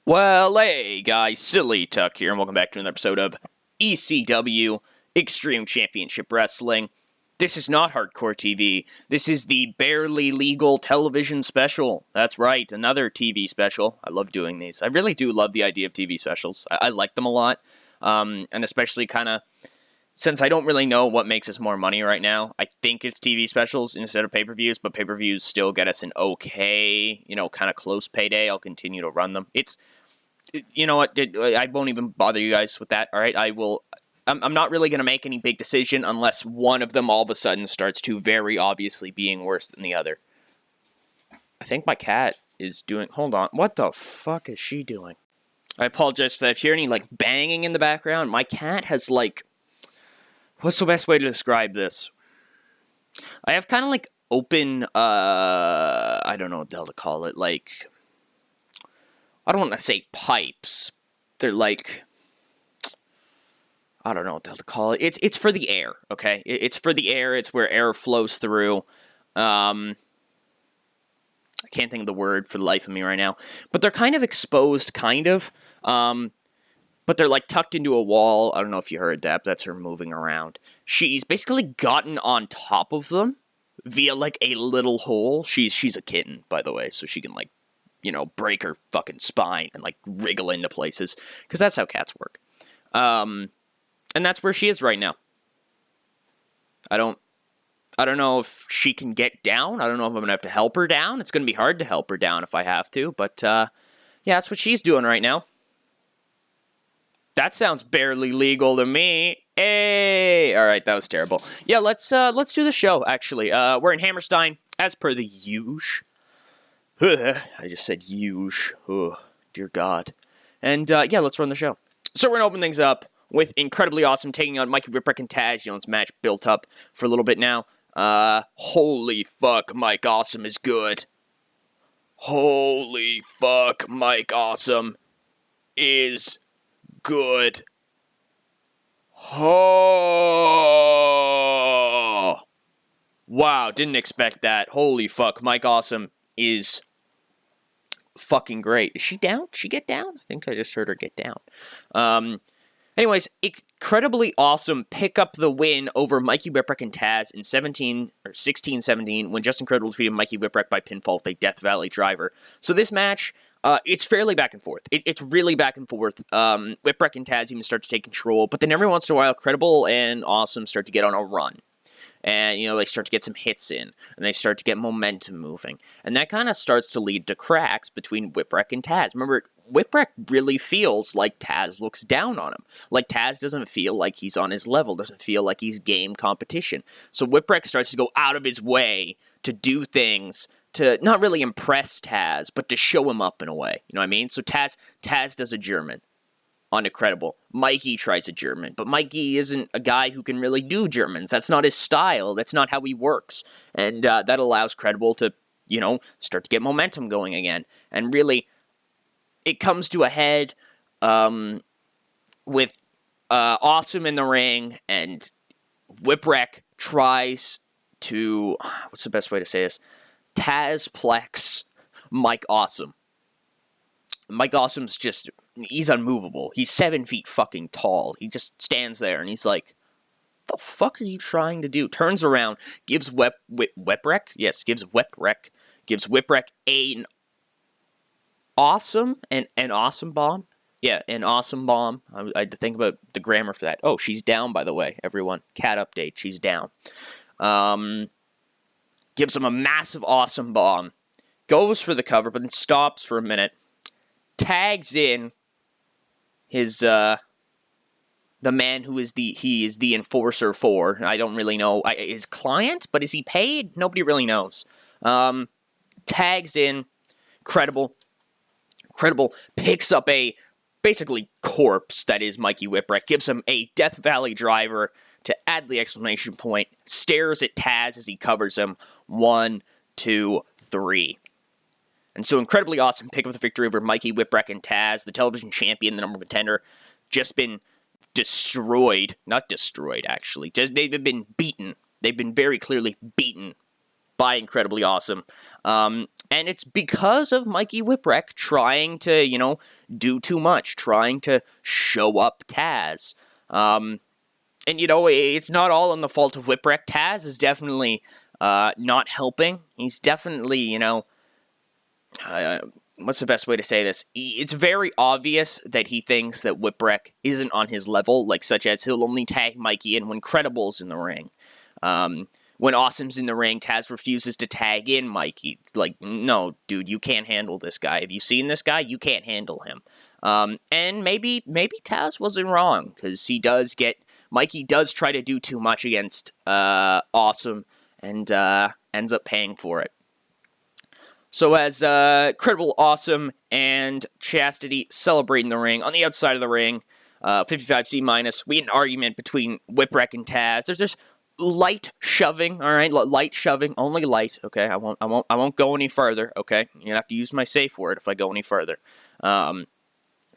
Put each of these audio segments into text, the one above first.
Well, hey guys, Silly Tuck here, and welcome back to another episode of ECW Extreme Championship Wrestling. This is not Hardcore TV. This is the barely legal television special. That's right, another TV special. I love doing these. I really do love the idea of TV specials. I like them a lot, and especially kind of since I don't really know what makes us more money right now. I think it's TV specials instead of pay-per-views, but pay-per-views still get us an okay, kind of close payday. I'll continue to run them. You know what? I won't even bother you guys with that. All right, I'm not really going to make any big decision unless one of them all of a sudden starts to very obviously being worse than the other. I think my cat is doing... Hold on. What the fuck is she doing? I apologize for that. If you hear any, banging in the background, my cat has, What's the best way to describe this? I have kind of, open, I don't know what the hell to call it, I don't want to say pipes. They're I don't know what the hell to call it. It's for the air, okay? It's for the air. It's where air flows through. I can't think of the word for the life of me right now. But they're kind of exposed, kind of. But they're, tucked into a wall. I don't know if you heard that, but that's her moving around. She's basically gotten on top of them via, a little hole. She's a kitten, by the way, so she can, break her fucking spine and, wriggle into places. Because that's how cats work. And that's where she is right now. I don't know if she can get down. I don't know if I'm going to have to help her down. It's going to be hard to help her down if I have to. But, yeah, that's what she's doing right now. That sounds barely legal to me. Hey! All right, that was terrible. Yeah, let's do the show, actually. We're in Hammerstein, as per the usual. I just said huge. Oh, dear God. And, yeah, let's run the show. So we're going to open things up with Incredibly Awesome taking on Mikey Whipwreck and Taz. This match built up for a little bit now. Holy fuck, Mike Awesome is good. Holy fuck, Mike Awesome is good. Oh! Wow, didn't expect that. Holy fuck, Mike Awesome is fucking great. Is she down? Did she get down? I think I just heard her get down. Anyways, Incredibly Awesome pick up the win over Mikey Whipwreck and Taz in 16-17 when Justin Credible defeated Mikey Whipwreck by pinfall with a Death Valley driver. So this match, it's fairly back and forth. It's really back and forth. Whipwreck and Taz even start to take control, but then every once in a while, Credible and Awesome start to get on a run. And, they start to get some hits in, and they start to get momentum moving. And that kind of starts to lead to cracks between Whipwreck and Taz. Remember, Whipwreck really feels like Taz looks down on him. Like Taz doesn't feel like he's on his level, doesn't feel like he's game competition. So Whipwreck starts to go out of his way to do things to not really impress Taz, but to show him up in a way. You know what I mean? So Taz does a German on Incredible. Mikey tries a German, but Mikey isn't a guy who can really do Germans. That's not his style. That's not how he works. And that allows Credible to, start to get momentum going again. And really, it comes to a head with Awesome in the ring, and Whipwreck tries to, what's the best way to say this? Tazplex Mike Awesome. Mike Awesome's he's unmovable. He's 7 feet fucking tall. He just stands there, and he's like, the fuck are you trying to do? Turns around, gives Whipwreck? Yes, gives Whipwreck an awesome, an awesome bomb? Yeah, an awesome bomb. I had to think about the grammar for that. Oh, she's down, by the way, everyone. Cat update, she's down. Gives him a massive awesome bomb. Goes for the cover, but then stops for a minute. Tags in his the man who is the enforcer for, I don't really know, his client, but is he paid? Nobody really knows. Tags in Credible picks up a basically corpse that is Mikey Whipwreck, gives him a Death Valley driver to add the exclamation point, stares at Taz as he covers him. 1, 2, 3. And so Incredibly Awesome pick up the victory over Mikey Whipwreck and Taz, the television champion, the number one contender, just been destroyed. Not destroyed, actually. They've been beaten. They've been very clearly beaten by Incredibly Awesome. And it's because of Mikey Whipwreck trying to, do too much, trying to show up Taz. And, it's not all on the fault of Whipwreck. Taz is definitely not helping. He's definitely, what's the best way to say this? It's very obvious that he thinks that Whipwreck isn't on his level, like such as he'll only tag Mikey in when Credible's in the ring. When Awesome's in the ring, Taz refuses to tag in Mikey. It's like, no, dude, you can't handle this guy. Have you seen this guy? You can't handle him. And maybe Taz wasn't wrong, because Mikey does try to do too much against Awesome, and ends up paying for it. So as Credible, Awesome, and Chastity celebrate in the ring, on the outside of the ring, 55C-, we had an argument between Whipwreck and Taz. There's light shoving, all right, light shoving, only light. Okay, I won't go any further. Okay, you're gonna have to use my safe word if I go any further.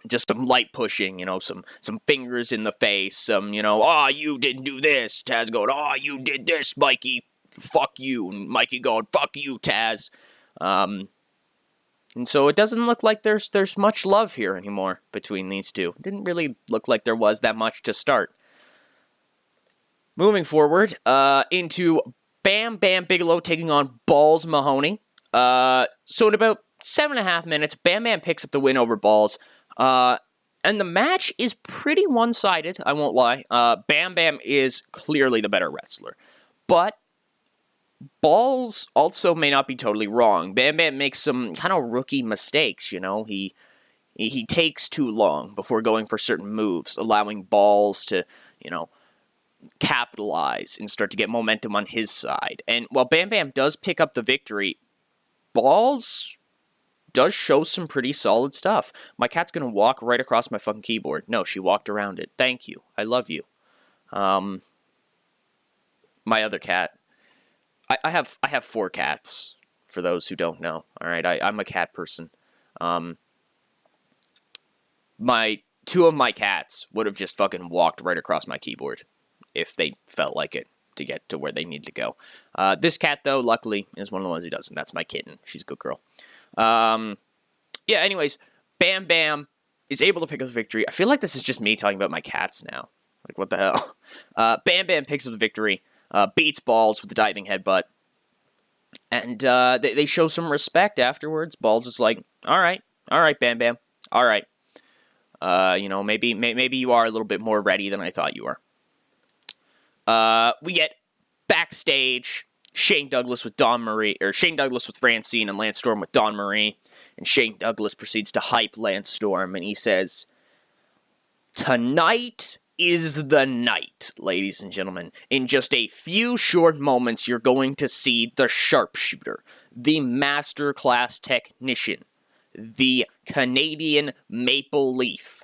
Just some light pushing, some fingers in the face, some, oh, you didn't do this. Taz going, oh, you did this, Mikey. Fuck you. And Mikey going, fuck you, Taz. And so it doesn't look like there's much love here anymore between these two. It didn't really look like there was that much to start. Moving forward, into Bam Bam Bigelow taking on Balls Mahoney. So in about 7.5 minutes, Bam Bam picks up the win over Balls. And the match is pretty one-sided, I won't lie. Bam Bam is clearly the better wrestler. But Balls also may not be totally wrong. Bam Bam makes some kind of rookie mistakes, He takes too long before going for certain moves, allowing Balls to, capitalize and start to get momentum on his side. And while Bam Bam does pick up the victory, Balls does show some pretty solid stuff. My cat's gonna walk right across my fucking keyboard. No, she walked around it. Thank you. I love you. My other cat. I have 4 cats, for those who don't know. Alright, I'm a cat person. 2 of my cats would have just fucking walked right across my keyboard if they felt like it to get to where they need to go. This cat, though, luckily, is one of the ones who doesn't. That's my kitten. She's a good girl. Anyways, Bam Bam is able to pick up the victory. I feel like this is just me talking about my cats now. Like, what the hell? Bam Bam picks up the victory, beats Balls with the diving headbutt, and they show some respect afterwards. Balls is like, all right, Bam Bam, all right. Maybe you are a little bit more ready than I thought you were. We get backstage Shane Douglas with Francine, and Lance Storm with Dawn Marie. And Shane Douglas proceeds to hype Lance Storm, and he says, "Tonight is the night, ladies and gentlemen. In just a few short moments, you're going to see the sharpshooter, the masterclass technician, the Canadian Maple Leaf,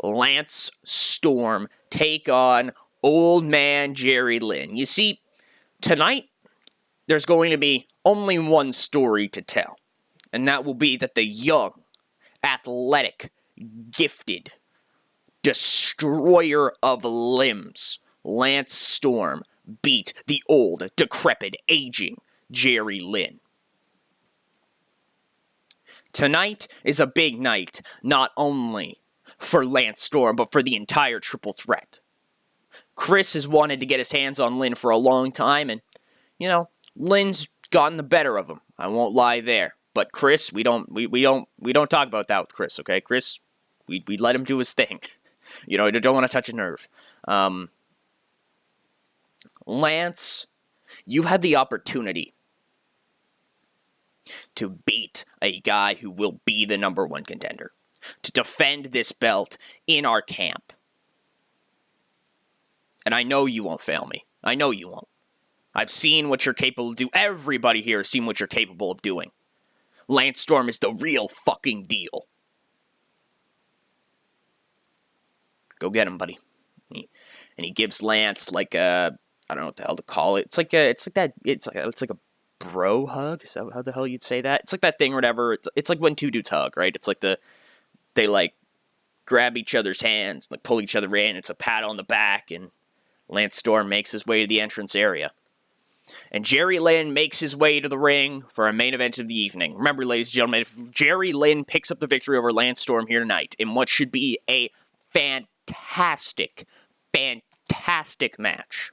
Lance Storm, take on Old Man Jerry Lynn." You see, tonight, there's going to be only one story to tell, and that will be that the young, athletic, gifted, destroyer of limbs, Lance Storm, beat the old, decrepit, aging Jerry Lynn. Tonight is a big night, not only for Lance Storm, but for the entire Triple Threat. Chris has wanted to get his hands on Lynn for a long time, and, Lynn's gotten the better of him. I won't lie there. But Chris, we don't talk about that with Chris, okay? Chris, we let him do his thing. Don't want to touch a nerve. Lance, you had the opportunity to beat a guy who will be the #1 contender, to defend this belt in our camp. And I know you won't fail me. I know you won't. I've seen what you're capable of doing. Everybody here has seen what you're capable of doing. Lance Storm is the real fucking deal. Go get him, buddy. And he gives Lance like a, I don't know what the hell to call it. It's like a bro hug. Is that how the hell you'd say that? It's like that thing or whatever. It's like when two dudes hug, right? It's like they like grab each other's hands, like pull each other in. It's a pat on the back, and Lance Storm makes his way to the entrance area. And Jerry Lynn makes his way to the ring for a main event of the evening. Remember, ladies and gentlemen, if Jerry Lynn picks up the victory over Lance Storm here tonight in what should be a fantastic match,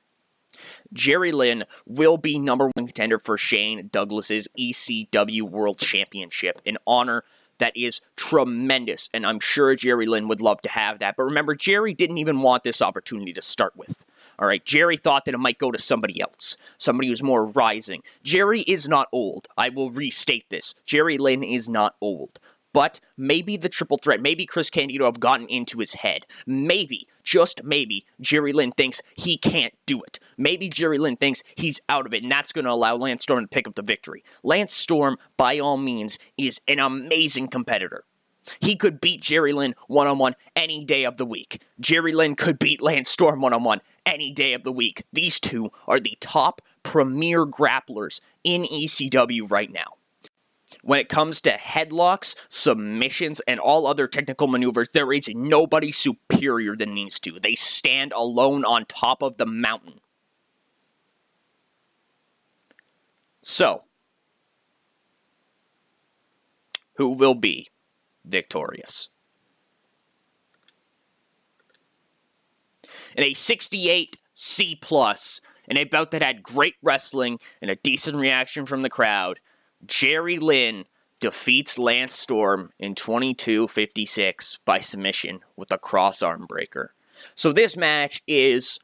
Jerry Lynn will be #1 contender for Shane Douglas's ECW World Championship, an honor that is tremendous, and I'm sure Jerry Lynn would love to have that. But remember, Jerry didn't even want this opportunity to start with. All right, Jerry thought that it might go to somebody else, somebody who's more rising. Jerry is not old. I will restate this. Jerry Lynn is not old. But maybe the triple threat, maybe Chris Candido have gotten into his head. Maybe, just maybe, Jerry Lynn thinks he can't do it. Maybe Jerry Lynn thinks he's out of it, and that's going to allow Lance Storm to pick up the victory. Lance Storm, by all means, is an amazing competitor. He could beat Jerry Lynn one-on-one any day of the week. Jerry Lynn could beat Lance Storm one-on-one any day of the week. These two are the top premier grapplers in ECW right now. When it comes to headlocks, submissions, and all other technical maneuvers, there is nobody superior than these two. They stand alone on top of the mountain. So, who will be victorious? In a 68 C+, in a bout that had great wrestling and a decent reaction from the crowd, Jerry Lynn defeats Lance Storm in 22:56 by submission with a cross-arm breaker. So this match is,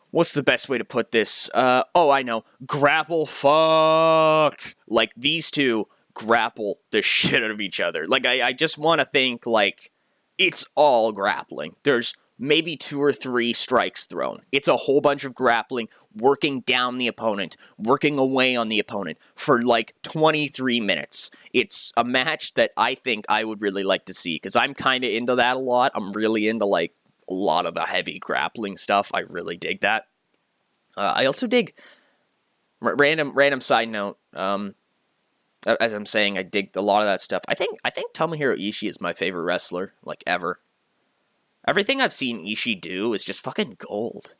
what's the best way to put this? I know, grapple fuck. Like, these two grapple the shit out of each other. Like, I just want to think, like, it's all grappling. There's maybe 2 or 3 strikes thrown. It's a whole bunch of grappling, working down the opponent, working away on the opponent for like 23 minutes. It's a match that I think I would really like to see, because I'm kind of into that a lot. I'm really into like a lot of the heavy grappling stuff. I really dig that. I also dig, random side note, as I'm saying, I dig a lot of that stuff. I think Tomohiro Ishii is my favorite wrestler, like, ever. Everything I've seen Ishii do is just fucking gold.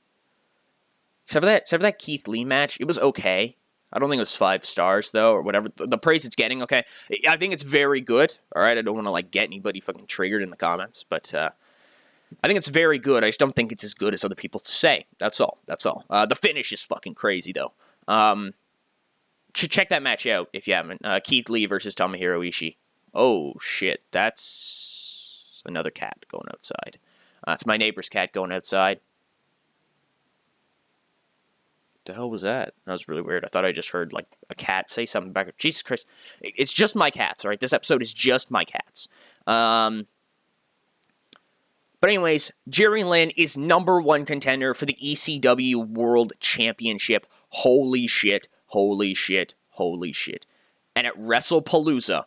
Except for that Keith Lee match, it was okay. I don't think it was 5 stars, though, or whatever. The praise it's getting, okay. I think it's very good, alright? I don't want to, like, get anybody fucking triggered in the comments, but, I think it's very good. I just don't think it's as good as other people say. That's all. The finish is fucking crazy, though. Check that match out if you haven't. Keith Lee versus Tomohiro Ishii. Oh, shit. That's another cat going outside. It's my neighbor's cat going outside. What the hell was that? That was really weird. I thought I just heard, like, a cat say something back. Jesus Christ. It's just my cats, alright? This episode is just my cats. But anyways, Jerry Lynn is #1 contender for the ECW World Championship. Holy shit. Holy shit. Holy shit. And at WrestlePalooza,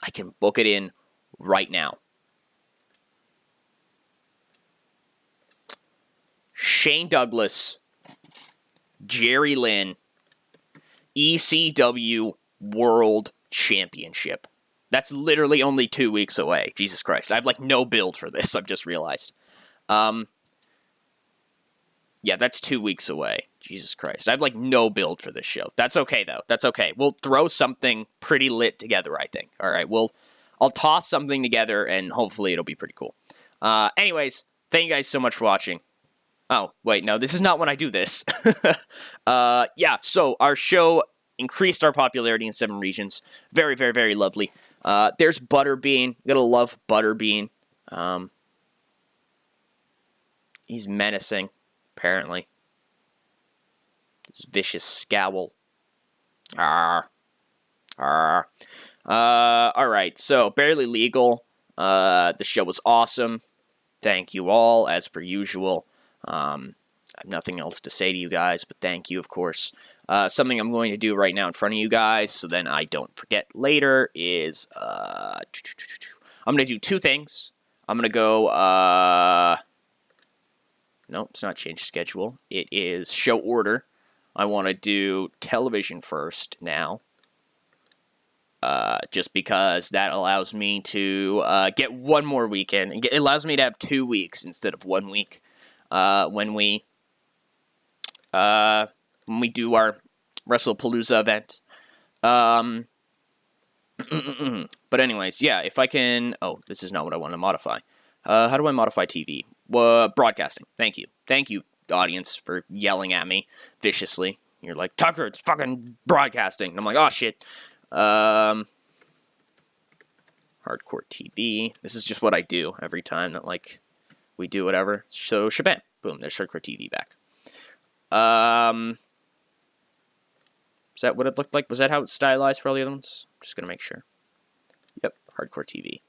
I can book it in right now. Shane Douglas, Jerry Lynn, ECW World Championship. That's literally only 2 weeks away. Jesus Christ. I have, like, no build for this, I've just realized. Yeah, that's 2 weeks away. Jesus Christ. I have, like, no build for this show. That's okay, though. That's okay. We'll throw something pretty lit together, I think. Alright, I'll toss something together, and hopefully it'll be pretty cool. Anyways, thank you guys so much for watching. Oh, wait, no, this is not when I do this. Yeah, so our show increased our popularity in 7 regions. Very, very, very lovely. There's Butterbean. You gotta love Butterbean. He's menacing, apparently. His vicious scowl. Alright, so Barely Legal. The show was awesome. Thank you all, as per usual. I have nothing else to say to you guys, but thank you, of course. Something I'm going to do right now in front of you guys, so then I don't forget later, is, I'm going to do 2 things. I'm going to go, nope, it's not change schedule. It is show order. I want to do television first now. Just because that allows me to get 1 more weekend. And it allows me to have 2 weeks instead of 1 week. When we do our WrestlePalooza event. But anyways, yeah, if I can... Oh, this is not what I want to modify. How do I modify TV? Broadcasting. Thank you. Thank you, audience, for yelling at me viciously. You're like, Tucker, it's fucking broadcasting. And I'm like, oh, shit. Hardcore TV. This is just what I do every time that, like, we do whatever. So, shabam. Boom, there's Hardcore TV back. Is that what it looked like? Was that how it's stylized for all the other ones? Just gonna make sure. Yep, Hardcore TV.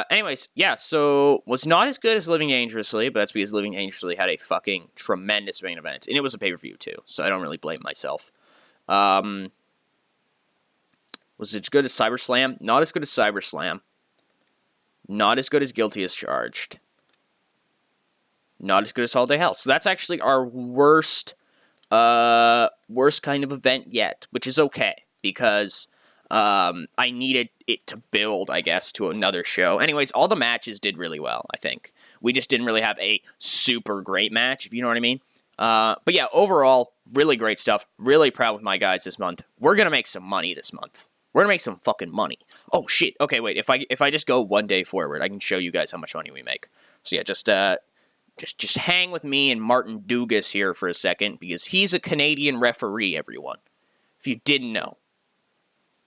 Anyways, yeah, so was not as good as Living Dangerously, but that's because Living Dangerously had a fucking tremendous main event, and it was a pay-per-view too, so I don't really blame myself. Was it as good as CyberSlam? Not as good as CyberSlam. Not as good as Guilty as Charged. Not as good as Holiday Hell. So that's actually our worst kind of event yet, which is okay, because I needed it to build, I guess, to another show. Anyways, all the matches did really well, I think. We just didn't really have a super great match, if you know what I mean. But yeah, overall, really great stuff. Really proud with my guys this month. We're going to make some money this month. We're going to make some fucking money. Oh, shit. Okay, wait. If I just go one day forward, I can show you guys how much money we make. So yeah, just hang with me and Martin Dugas here for a second, because he's a Canadian referee, everyone. If you didn't know.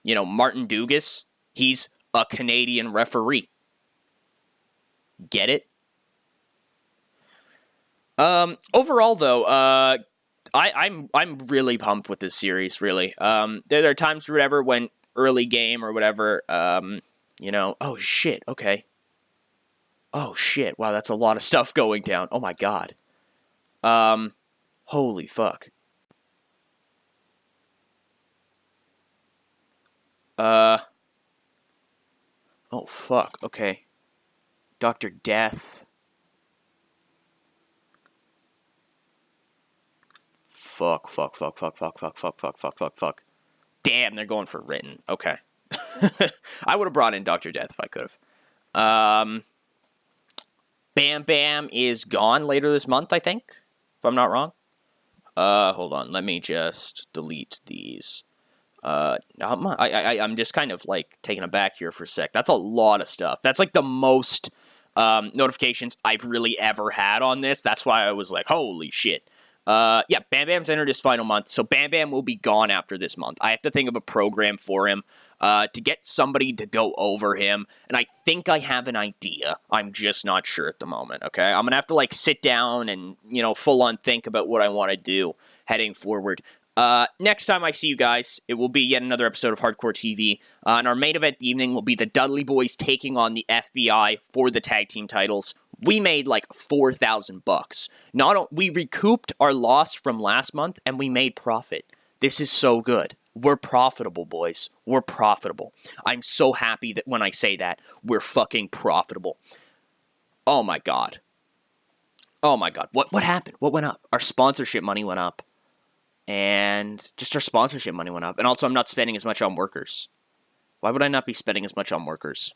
You know, Martin Dugas, he's a Canadian referee. Get it? Overall, though, I'm really pumped with this series, really. There are times or whatever when early game or whatever, you know, oh shit, okay. Oh shit, wow, that's a lot of stuff going down. Oh my god. Holy fuck. Oh fuck, okay. Dr. Death. Fuck. Damn, they're going for written. Okay. I would have brought in Dr. Death if I could have. Bam Bam is gone later this month, I think, if I'm not wrong. Hold on, let me just delete these. I'm just kind of like taken aback here for a sec. That's a lot of stuff. That's like the most notifications I've really ever had on this. That's why I was like, holy shit. Yeah, Bam Bam's entered his final month, so Bam Bam will be gone after this month. I have to think of a program for him to get somebody to go over him, and I think I have an idea. I'm just not sure at the moment, okay? I'm going to have to, like, sit down and, you know, full-on think about what I want to do heading forward. Next time I see you guys, it will be yet another episode of Hardcore TV, and our main event evening will be the Dudley Boys taking on the FBI for the tag team titles. We made like $4,000. We recouped our loss from last month, and we made profit. This is so good. We're profitable, boys. We're profitable. I'm so happy that when I say that, we're fucking profitable. Oh my god. Oh my god. What happened? What went up? Our sponsorship money went up. And just our sponsorship money went up. And also, I'm not spending as much on workers. Why would I not be spending as much on workers?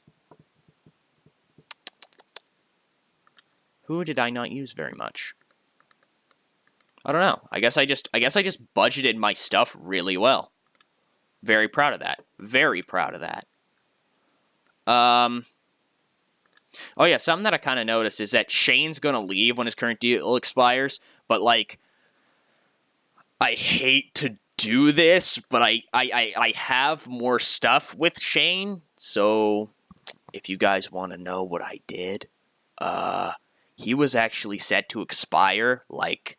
Who did I not use very much? I don't know. I guess I just budgeted my stuff really well. Very proud of that. Very proud of that. Oh yeah, something that I kind of noticed is that Shane's gonna leave when his current deal expires, but like, I hate to do this, but I have more stuff with Shane, so if you guys want to know what I did, he was actually set to expire, like,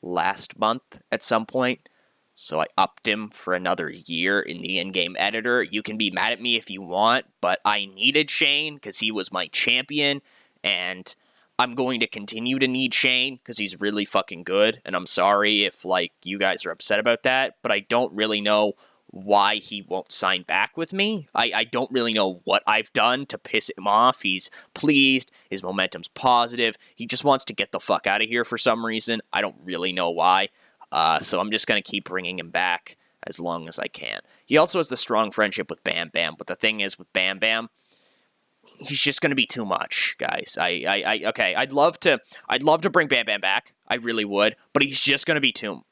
last month at some point, so I upped him for another year in the in-game editor. You can be mad at me if you want, but I needed Shane because he was my champion, and I'm going to continue to need Shane because he's really fucking good, and I'm sorry if, like, you guys are upset about that, but I don't really know why he won't sign back with me. I don't really know what I've done to piss him off. He's pleased. His momentum's positive. He just wants to get the fuck out of here for some reason. I don't really know why. So I'm just going to keep bringing him back as long as I can. He also has the strong friendship with Bam Bam, but the thing is with Bam Bam, he's just going to be too much, guys. Okay, I'd love to bring Bam Bam back. I really would, but he's just going to be too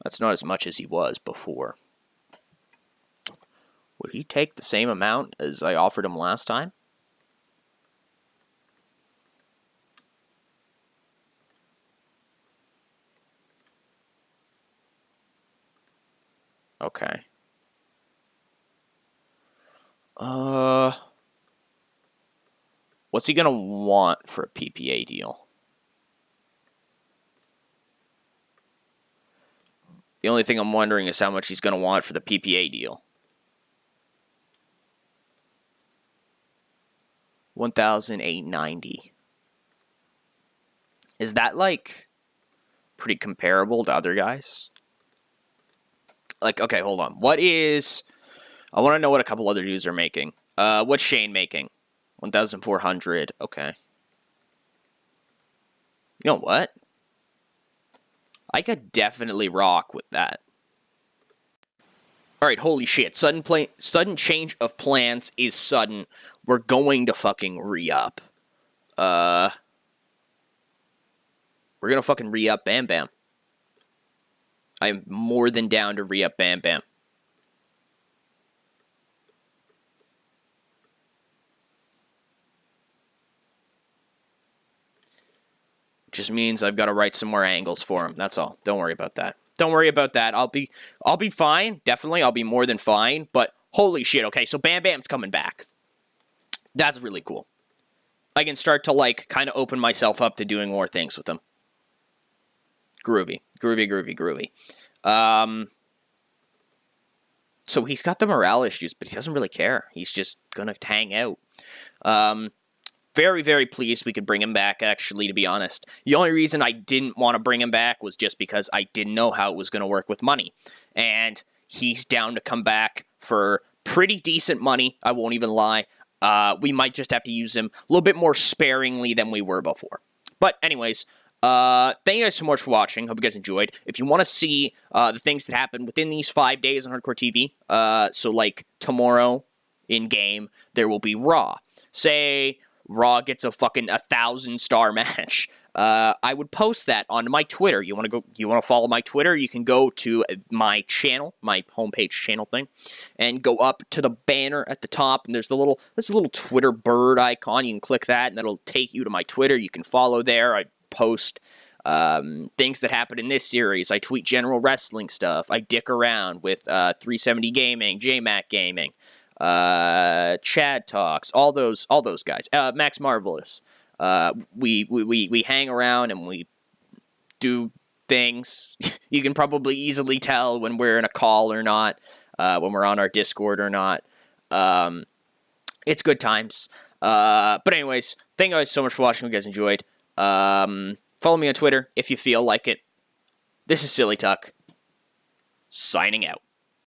That's not as much as he was before. Would he take the same amount as I offered him last time? Okay. What's he gonna want for a PPA deal? The only thing I'm wondering is how much he's gonna want for the PPA deal. 1,890. Is that like pretty comparable to other guys? Like, okay, hold on. What is? I want to know what a couple other dudes are making. What's Shane making? 1,400. Okay. You know what? I could definitely rock with that. All right, holy shit! Sudden change of plans is sudden. We're going to fucking re-up. We're gonna fucking re-up Bam Bam. I'm more than down to re-up Bam Bam. Just means I've got to write some more angles for him. That's all. Don't worry about that. Don't worry about that. I'll be fine. Definitely, I'll be more than fine. But holy shit. Okay, so Bam Bam's coming back. That's really cool. I can start to like kind of open myself up to doing more things with him. Groovy, groovy, groovy, groovy. So he's got the morale issues, but he doesn't really care. He's just gonna hang out. Very, very pleased we could bring him back, actually, to be honest. The only reason I didn't want to bring him back was just because I didn't know how it was going to work with money. And he's down to come back for pretty decent money, I won't even lie. We might just have to use him a little bit more sparingly than we were before. But anyways, thank you guys so much for watching. Hope you guys enjoyed. If you want to see the things that happen within these 5 days on Hardcore TV, so like tomorrow in-game, there will be Raw. Say Raw gets a fucking 1,000-star match. I would post that on my Twitter. You want to follow my Twitter? You can go to my channel, my homepage channel thing, and go up to the banner at the top, and there's a little Twitter bird icon. You can click that, and that'll take you to my Twitter. You can follow there. I post things that happen in this series. I tweet general wrestling stuff. I dick around with 370 Gaming, JMac Gaming. Chad Talks, all those guys, Max Marvelous. We hang around and we do things. You can probably easily tell when we're in a call or not, when we're on our Discord or not. It's good times. But anyways, thank you guys so much for watching. If you guys enjoyed. Follow me on Twitter if you feel like it. This is Silly Tuck, signing out.